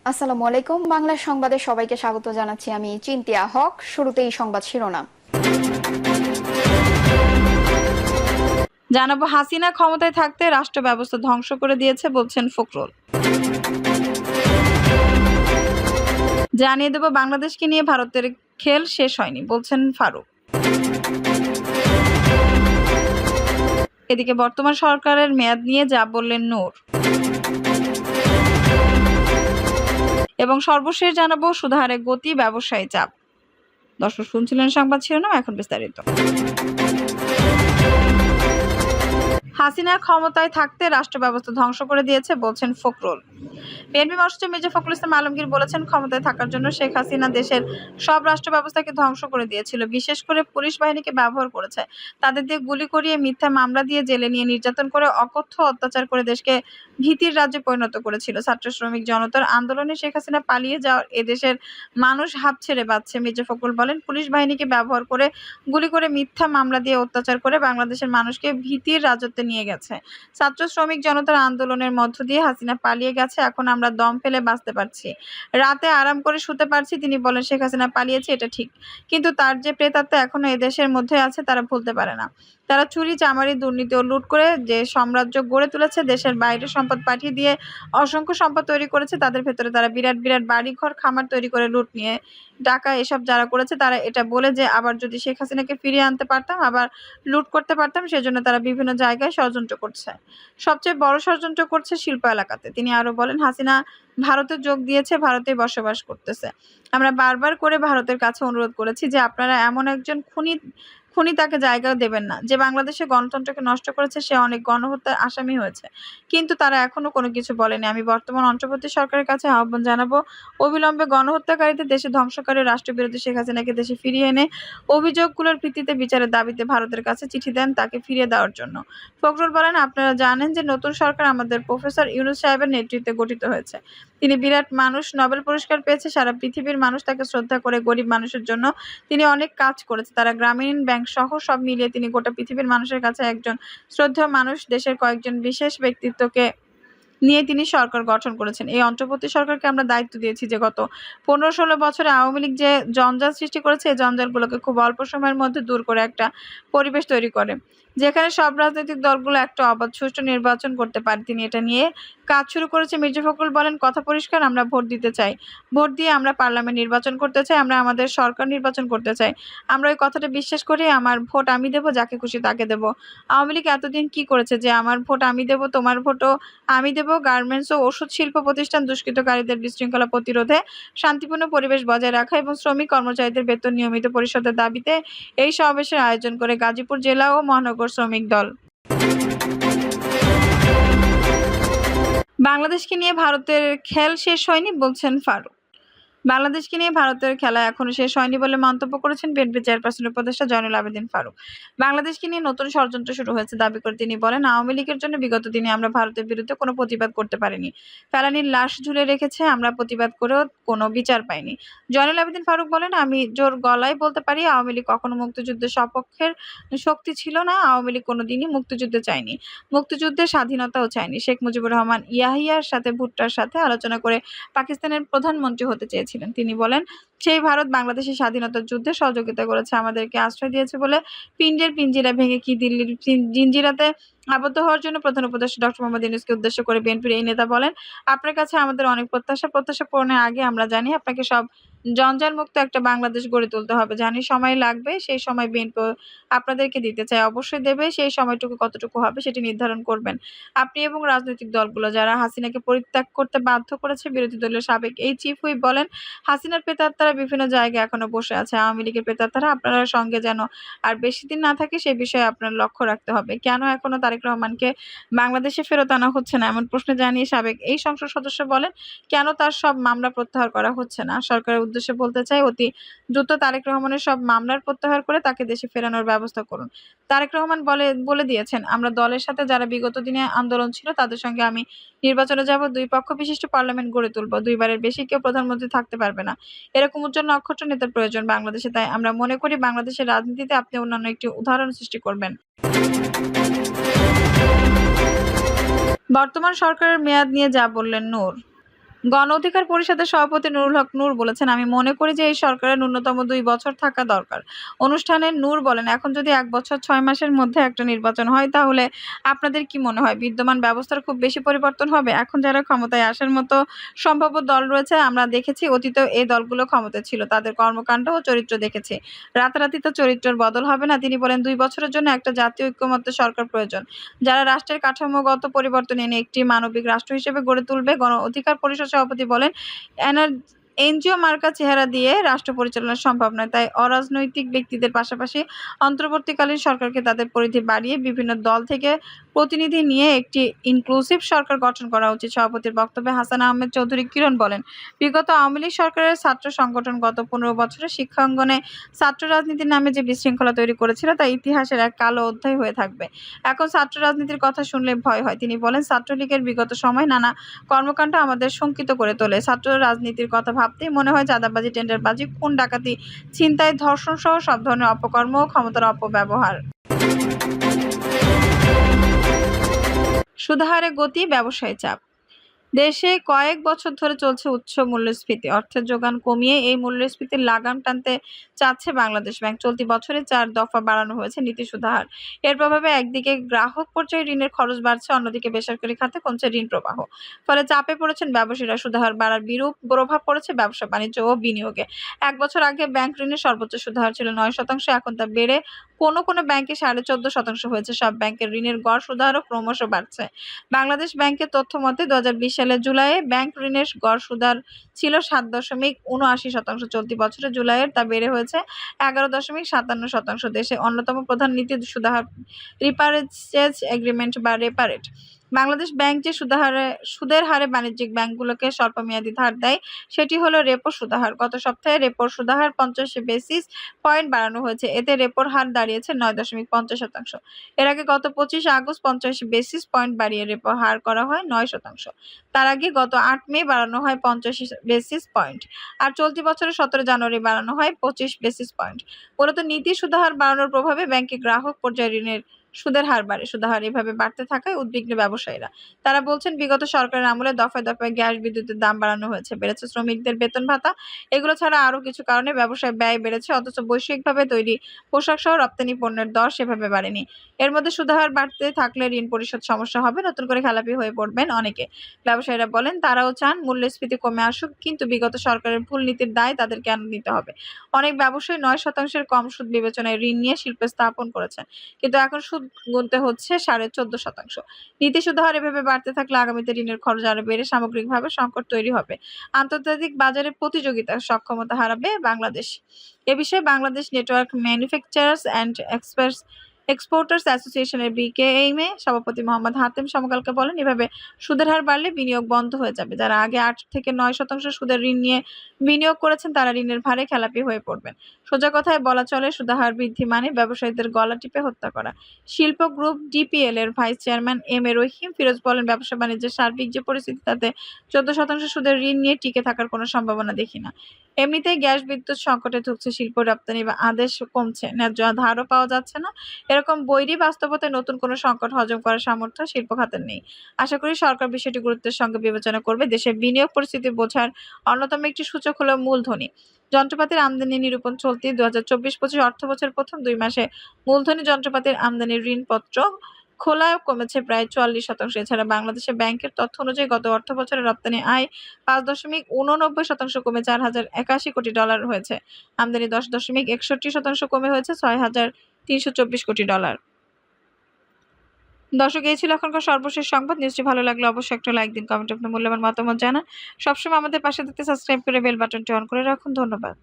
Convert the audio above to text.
আসসালামু আলাইকুম। বাংলা সংবাদে সবাইকে স্বাগত জানাচ্ছি। আমি চিন্তিয়া হক। শুরুতেই সংবাদ শিরোনাম। জানাবো, হাসিনা ক্ষমতায় থাকতে রাষ্ট্র ব্যবস্থা ধ্বংস করে দিয়েছে বলছেন ফখরুল। জানিয়ে দেব, বাংলাদেশকে নিয়ে ভারতের খেল শেষ হয়নি বলছেন ফারুক। এদিকে বর্তমান সরকারের মেয়াদ নিয়ে যা বললেন নূর। এবং সর্বশেষ জানাবো, সুধাহারে গতি, ব্যবসায়ী চাপ। দর্শক, শুনছিলেন সংবাদ শিরোনাম, এখন বিস্তারিত। হাসিনার ক্ষমতায় থাকতে রাষ্ট্র ব্যবস্থা ধ্বংস করে দিয়েছে বলছেন ফখরুল। বিএনপি মহাসচিব মির্জা ফখরুল ইসলাম আলমগীর বলেছেন, ক্ষমতায় থাকার জন্য শেখ হাসিনা দেশের সব রাষ্ট্র ব্যবস্থাকে ধ্বংস করে দিয়েছিল। বিশেষ করে পুলিশ বাহিনীকে ব্যবহার করেছে। তাদের দিয়ে গুলি করিয়ে, মিথ্যা মামলা দিয়ে জেলে নিয়ে নির্যাতন করে, অকথ্য অত্যাচার করে দেশকে ভীতির রাজ্যে পরিণত করেছিল। ছাত্র শ্রমিক জনতার আন্দোলনে শেখ হাসিনা পালিয়ে যাওয়ার এদেশের মানুষ হাঁপ ছেড়ে বাঁচছে। মির্জা ফখরুল বলেন, পুলিশ বাহিনীকে ব্যবহার করে, গুলি করে, মিথ্যা মামলা দিয়ে অত্যাচার করে বাংলাদেশের মানুষকে ভীতির রাজত্বে নিয়ে গেছে। ছাত্র শ্রমিক জনতার আন্দোলনের মধ্য দিয়ে হাসিনা পালিয়ে গেছে। এখন আমরা দম ফেলে বাঁচতে পারছি, রাতে আরাম করে শুতে পারছি। তিনি বলেন, শেখ হাসিনা পালিয়েছে, এটা ঠিক, কিন্তু তার যে প্রেতাত্মা এখনো এদেশের মধ্যে আছে তারা ভুলতে পারে না। তারা চুরি, চামারি, দুর্নীতি ও লুট করে যে সাম্রাজ্য গড়ে তুলেছে, দেশের বাইরে সম্পদ পাঠিয়ে দিয়ে অসংখ্য সম্পদ তৈরি করেছে। তাদের ভেতরে তারা বিরাট বিরাট বাড়িঘর, খামার তৈরি করে লুট নিয়ে টাকা এসব যারা করেছে, তারা এটা বলে যে আবার যদি শেখ হাসিনাকে ফিরিয়ে আনতে পারতাম, আবার লুট করতে পারতাম। সেজন্য তারা বিভিন্ন জায়গায় ষড়যন্ত্র করছে। সবচেয়ে বড় ষড়যন্ত্র করছে শিল্প এলাকাতে। তিনি আরো বলেন, হাসিনা ভারতে যোগ দিয়েছে, ভারতে বসবাস করতেছে। আমরা বারবার করে ভারতের কাছে অনুরোধ করেছি যে আপনারা এমন একজন খুনি তাকে জায়গা দেবেন না, যে বাংলাদেশে গণতন্ত্রকে নষ্ট করেছে। সে অনেক গণহত্যার আসামি হয়েছে, কিন্তু তারা এখনো কোনো কিছু বলেনি। আমি বর্তমান অন্তর্বর্তী সরকারের কাছে আহ্বান জানাবো, অবিলম্বে গণহত্যাকারীদের, দেশে ধ্বংসকারী রাষ্ট্রবিরোধী শেখ হাসিনাকে দেশে ফিরিয়ে এনে অভিযোগগুলোর ভিত্তিতে বিচারের দাবিতে ভারতের কাছে চিঠি দেন তাকে ফিরিয়ে দেওয়ার জন্য। ফখরুল বলেন, আপনারা জানেন যে নতুন সরকার আমাদের প্রফেসর ইউনূস সাহেবের নেতৃত্বে গঠিত হয়েছে। তিনি বিরাট মানুষ, নোবেল পুরস্কার পেয়েছে। সারা পৃথিবীর মানুষ তাকে শ্রদ্ধা করে। গরিব মানুষের জন্য তিনি অনেক কাজ করেছে। তারা গ্রামীণ ব্যাংক সহ সব মিলিয়ে তিনি গোটা পৃথিবীর মানুষের কাছে একজন শ্রদ্ধেয় মানুষ। দেশের কয়েকজন বিশেষ ব্যক্তিত্বকে নিয়ে তিনি সরকার গঠন করেছেন। এই অন্তর্বর্তী সরকারকে আমরা দায়িত্ব দিয়েছি যে গত 15-16 বছরে আওয়ামী লীগ যে জঞ্জাল সৃষ্টি করেছে, এই জঞ্জালগুলোকে খুব অল্প সময়ের মধ্যে দূর করে একটা পরিবেশ তৈরি করে, যেখানে সব রাজনৈতিক দলগুলো একটা অবাধ সুষ্ঠু নির্বাচন করতে পারে। তিনি এটা নিয়ে কাজ শুরু করেছে। মির্জা ফখরুল বলেন, কথা পরিষ্কার, আমরা ভোট দিতে চাই। ভোট দিয়ে আমরা পার্লামেন্ট নির্বাচন করতে চাই। আমরা আমাদের সরকার নির্বাচন করতে চাই। আমরা ওই কথাটা বিশ্বাস করি। আমার ভোট আমি দেব, যাকে খুশি তাকে দেব। আওয়ামী লীগ এতদিন কি করেছে যে আমার ভোট আমি দেব, তোমার ভোটও আমি দেব। গার্মেন্টস ও ওষুধ শিল্প প্রতিষ্ঠান, দুষ্কৃতকারীদের বিশৃঙ্খলা প্রতিরোধে, শান্তিপূর্ণ পরিবেশ বজায় রাখা এবং শ্রমিক কর্মচারীদের বেতন নিয়মিত পরিশোধের দাবিতে এই সমাবেশের আয়োজন করে গাজীপুর জেলা ও মহানগর শ্রমিক দল। বাংলাদেশকে নিয়ে ভারতের খেল শেষ হয়নি বলছেন ফারুক। বাংলাদেশকে নিয়ে ভারতের খেলা এখনো শেষ হয়নি বলে মন্তব্য করেছেন বিএনপি চেয়ারপারসনের উপদেষ্টা জয়নুল আবেদীন ফারুক। বাংলাদেশকে নিয়ে নতুন ষড়যন্ত্র শুরু হয়েছে দাবি করে তিনি বলেন, আওয়ামী লীগের জন্য বিগত দিনে আমরা ভারতের বিরুদ্ধে কোনো প্রতিবাদ করতে পারিনি। ফেলানীর লাশ ঝুলে রেখেছে, আমরা প্রতিবাদ করেও কোনো বিচার পাইনি। জয়নুল আবেদীন ফারুক বলেন, আমি জোর গলায় বলতে পারি, আওয়ামী লীগ কখনো মুক্তিযুদ্ধের সপক্ষের শক্তি ছিল না। আওয়ামী লীগ কোনোদিনই মুক্তিযুদ্ধে চায়নি, মুক্তিযুদ্ধের স্বাধীনতাও চায়নি। শেখ মুজিবুর রহমান ইয়াহিয়ার সাথে, ভুট্টার সাথে আলোচনা করে পাকিস্তানের প্রধানমন্ত্রী হতে চেয়েছিলেন। তিনি বলেন, সেই ভারত বাংলাদেশের স্বাধীনতার যুদ্ধে সহযোগিতা করেছে, আমাদেরকে আশ্রয় দিয়েছে বলে পিণ্ডের পিঞ্জিরা ভেঙে কি দিল্লির জিঞ্জিরাতে আবদ্ধ হওয়ার জন্য। প্রধান উপদেষ্টা ডক্টর মোহাম্মদ ইউনূসকে উদ্দেশ্য করে বিএনপির এই নেতা বলেন, আপনার কাছে আমাদের অনেক প্রত্যাশা পূরণের আগে আমরা জানি আপনাকে সব জঞ্জালমুক্ত একটা বাংলাদেশ গড়ে তুলতে হবে। জানি সময় লাগবে, সেই সময় বিএনপি আপনাদেরকে দিতে চায়, অবশ্যই দেবে। সেই সময়টুকু কতটুকু হবে সেটি নির্ধারণ করবেন আপনি এবং রাজনৈতিক দলগুলো, যারা হাসিনাকে পরিত্যাগ করতে বাধ্য করেছে। বিরোধী দলীয় সাবেক এই চিফ হুইপ বলেন, হাসিনার প্রেতাত্মারা বিভিন্ন জায়গায় এখনো বসে আছে। আওয়ামী লীগের প্রেতাত্মারা আপনার সঙ্গে যেন আর বেশি দিন না থাকে, সে বিষয়ে আপনার লক্ষ্য রাখতে হবে। কেন এখনো তারেক রহমানকে বাংলাদেশে ফেরত আনা হচ্ছে না, এমন প্রশ্ন জানিয়ে সাবেক এই সংসদ সদস্য বলেন, কেন তার সব মামলা প্রত্যাহার করা হচ্ছে না। সরকারের উদ্দেশ্যে বলতে চাই, অতি দ্রুত তারেক রহমানের সব মামলার প্রত্যাহার করে তাকে দেশে ফেরানোর ব্যবস্থা করুন। তারেক রহমান বলে দিয়েছেন, আমরা দলের সাথে যারা বিগত দিনে আন্দোলন ছিল তাদের সঙ্গে আমি নির্বাচনে যাব। 2 পক্ষ বিশিষ্ট পার্লামেন্ট গড়ে তুলব। 2বারের বেশি কেউ প্রধানমন্ত্রী থাকতে পারবে না। এরকম উজ্জ্বল নক্ষত্র নেতার প্রয়োজন বাংলাদেশে। তাই আমরা মনে করি বাংলাদেশের রাজনীতিতে আপনি অন্যান্য একটি উদাহরণ সৃষ্টি করবেন। বর্তমান সরকারের মেয়াদ নিয়ে যা বললেন নূর। গণ অধিকার পরিষদের সভাপতি নুরুল হক নূর বলেছেন, আমি মনে করি যে এই সরকারের ন্যূনতম ২ বছর থাকা দরকার। অনুষ্ঠানে নূর বলেন, এখন যদি ১ বছর ৬ মাসের মধ্যে একটা নির্বাচন হয় তাহলে আপনাদের কি মনে হয় বিদ্যমান ব্যবস্থার খুব বেশি পরিবর্তন হবে? এখন যারা ক্ষমতায় আসার মতো সম্ভাব্য দল রয়েছে, আমরা দেখেছি অতীতেও এই দলগুলো ক্ষমতায় ছিল। তাদের কর্মকাণ্ড ও চরিত্র দেখেছি। রাতারাতি তো চরিত্রের বদল হবে না। তিনি বলেন, ২ বছরের জন্য একটা জাতীয় ঐক্যমত্য সরকার প্রয়োজন, যারা রাষ্ট্রের কাঠামোগত পরিবর্তন এনে একটি মানবিক রাষ্ট্র হিসেবে গড়ে তুলবে। গণ অধিকার পরিষদ সভাপতি বলেন, এনজিও মার্কা চেহারা দিয়ে রাষ্ট্র পরিচালনা সম্ভব নয়। তাই অরাজনৈতিক ব্যক্তিদের পাশাপাশি অন্তর্বর্তীকালীন সরকারকে তাদের পরিধি বাড়িয়ে বিভিন্ন দল থেকে প্রতিনিধি নিয়ে একটি ইনক্লুসিভ সরকার গঠন করা উচিত। সভাপতির বক্তব্যে হাসান আহমেদ চৌধুরী কিরণ বলেন, বিগত আওয়ামী লীগ সরকারের ছাত্র সংগঠন গত ১৫ বছরে শিক্ষাঙ্গনে ছাত্র রাজনীতির নামে যে বিশৃঙ্খলা তৈরি করেছিল তা ইতিহাসের এক কালো অধ্যায় হয়ে থাকবে। এখন ছাত্র রাজনীতির কথা শুনলে ভয় হয়। তিনি বলেন, ছাত্রলীগের বিগত সময় নানা কর্মকাণ্ড আমাদের শঙ্কিত করে তোলে। ছাত্র রাজনীতির কথা ভাবতেই মনে হয় চাঁদাবাজি, টেন্ডারবাজি, খুন, ডাকাতি, ছিনতাই, ধর্ষণ সহ সব ধরনের অপকর্ম ও ক্ষমতার অপব্যবহার। সুদহারে গতি, ব্যবসায়ী চাপ। দেশে কয়েক বছর ধরে চলছে উচ্চ মূল্যস্ফীতি। অর্থের যোগান কমিয়ে এই মূল্যস্ফীতির লাগাম টানতে চাচ্ছে বাংলাদেশ ব্যাংক। চলতি বছরে ৪ দফা বাড়ানো হয়েছে নীতি সুদহার। এর প্রভাবে একদিকে গ্রাহক পর্যায়ে ঋণের খরচ বাড়ছে, অন্যদিকে বেসরকারি খাতে কমছে ঋণ প্রবাহ। ফলে চাপে পড়েছেন ব্যবসায়ীরা। সুদহার বাড়ার বিরূপ প্রভাব পড়েছে ব্যবসা বাণিজ্য ও বিনিয়োগে। ১ বছর আগে ব্যাংক ঋণের সর্বোচ্চ সুদহার ছিল ৯%, এখন তা বেড়ে কোনো কোনো ব্যাংকে ১৪.৫% হয়েছে। সব ব্যাংকের ঋণের গড় সুদহারও ক্রমশ বাড়ছে। বাংলাদেশ ব্যাংকের তথ্য মতে ২০২০ সালের জুলাইয়ে ব্যাংক ঋণের গড় সুদহার ছিল ৭.৭৯%। চলতি বছরের জুলাইয়ে তা বেড়ে হয়েছে ১১.৫৭%। দেশের অন্যতম প্রধান নীতি সুদহার রিপারচেজ এগ্রিমেন্ট বা রেপা রেট। বাংলাদেশ ব্যাংক যে সুদের হারে বাণিজ্যিক ব্যাংকগুলোকে স্বল্পমেয়াদী ধার দেয় সেটি হলো রেপো সুদহার। গত সপ্তাহে রেপোর সুদহার ৫০ বেসিস পয়েন্ট বাড়ানো হয়েছে। এতে রেপোর হার দাঁড়িয়েছে ৯.৫০%। এর আগে গত ২৫ আগস্ট ৫০ বেসিস পয়েন্ট বাড়িয়ে রেপো হার করা হয় ৯%। তার আগে গত ৮ মে বাড়ানো হয় ৫০ বেসিস পয়েন্ট। আর চলতি বছরের ১৭ জানুয়ারি বাড়ানো হয় ২৫ বেসিস পয়েন্ট। মূলত নীতি সুদহার বাড়ানোর প্রভাবে ব্যাংকে গ্রাহক পর্যায়ে ঋণের সুদের হার বাড়ে। সুদহার এভাবে বাড়তে থাকায় উদ্বিগ্ন ব্যবসায়ীরা। তারা বলছেন, বিগত সরকারের আমলে দফায় দফায় গ্যাস, বিদ্যুতের দাম বাড়ানো হয়েছে, বেড়েছে শ্রমিকদের বেতন ভাতা। এগুলো ছাড়া আরও কিছু কারণে ব্যবসায় ব্যয় বেড়েছে, অথচ বৈশ্বিকভাবে তৈরি পোশাকসহ রপ্তানি পণ্যের দর সেভাবে বাড়েনি। এর মধ্যে সুদহার বাড়তে থাকলে ঋণ পরিশোধ সমস্যা হবে, নতুন করে খেলাপি হয়ে পড়বেন অনেকে। ব্যবসায়ীরা বলেন, তারাও চান মূল্যস্ফীতি কমে আসুক, কিন্তু বিগত সরকারের ভুল নীতির দায় তাদের কেন নিতে হবে? অনেক ব্যবসায়ী ৯%-এর কম সুদ বিবেচনায় ঋণ নিয়ে শিল্প স্থাপন করেছেন, কিন্তু এখন সুদ গুনতে হচ্ছে ১৪.৫%। নীতি সুদহার এভাবে বাড়তে থাকলে আগামীতে ঋণের খরচ আরও বেড়ে সামগ্রিকভাবে সংকট তৈরি হবে। আন্তর্জাতিক বাজারে প্রতিযোগিতার সক্ষমতা হারাবে বাংলাদেশ। এ বিষয়ে Bangladesh network manufacturers and exporters অ্যাসোসিয়েশনের বিকেএমএ সভাপতি মোহাম্মদ হাতেম সমকালকে বলেন, এভাবে সুদের হার বাড়লে বিনিয়োগ বন্ধ হয়ে যাবে। যারা আগে ৮ থেকে ৯% সুদের ঋণ নিয়ে বিনিয়োগ করেছেন তারা ঋণের ভারে খেলাপি হয়ে পড়বেন। সোজা কথায় বলা চলে, সুদহার বৃদ্ধি মানে ব্যবসায়ীদের গলা টিপে হত্যা করা। শিল্প গ্রুপ ডিপিএল এর ভাইস চেয়ারম্যান এম এ রহিম ফিরোজ বলেন, ব্যবসা বাণিজ্যের সার্বিক যে পরিস্থিতি তাতে ১৪% সুদের ঋণ নিয়ে টিকে থাকার কোনো সম্ভাবনা দেখি না। এমনিতেই গ্যাস, বিদ্যুৎ সংকটে ভুগছে শিল্প, রপ্তানি বা আদেশ কমছে, ন্যায্য ধারও পাওয়া যাচ্ছে না। এরকম বৈরী বাস্তবতায় নতুন কোনো সংকট হজম করার সামর্থ্য শিল্প খাতের নেই। আশা করি সরকার বিষয়টি গুরুত্বের সঙ্গে বিবেচনা করবে। দেশের বিনিয়োগ পরিস্থিতি বোঝার অন্যতম একটি সূচক হলো মূলধনী। যন্ত্রপাতির আমদানি নিরূপণ চলতি ২০২৪-২৫ অর্থবছরের প্রথম ২ মাসে মূলধনী যন্ত্রপাতির আমদানির ঋণপত্র খোলা কমেছে প্রায় ৪৪%। এছাড়া বাংলাদেশের ব্যাংকের তথ্য অনুযায়ী গত অর্থবছরে রপ্তানি আয় ৫.৮৯% কমে $৪,০৮১ কোটি হয়েছে। আমদানি ১০.৬১% কমে হয়েছে $৬,৩২৪ কোটি। দর্শক, এই ছিল এখনকার সর্বশেষ সংবাদ। নিউজটি ভালো লাগলে অবশ্যই একটা লাইক দিন, কমেন্টে আপনার মূল্যবান মতামত জানান। সবসময় আমাদের পাশে থাকতে সাবস্ক্রাইব করে বেল বাটনটি অন করে রাখুন। ধন্যবাদ।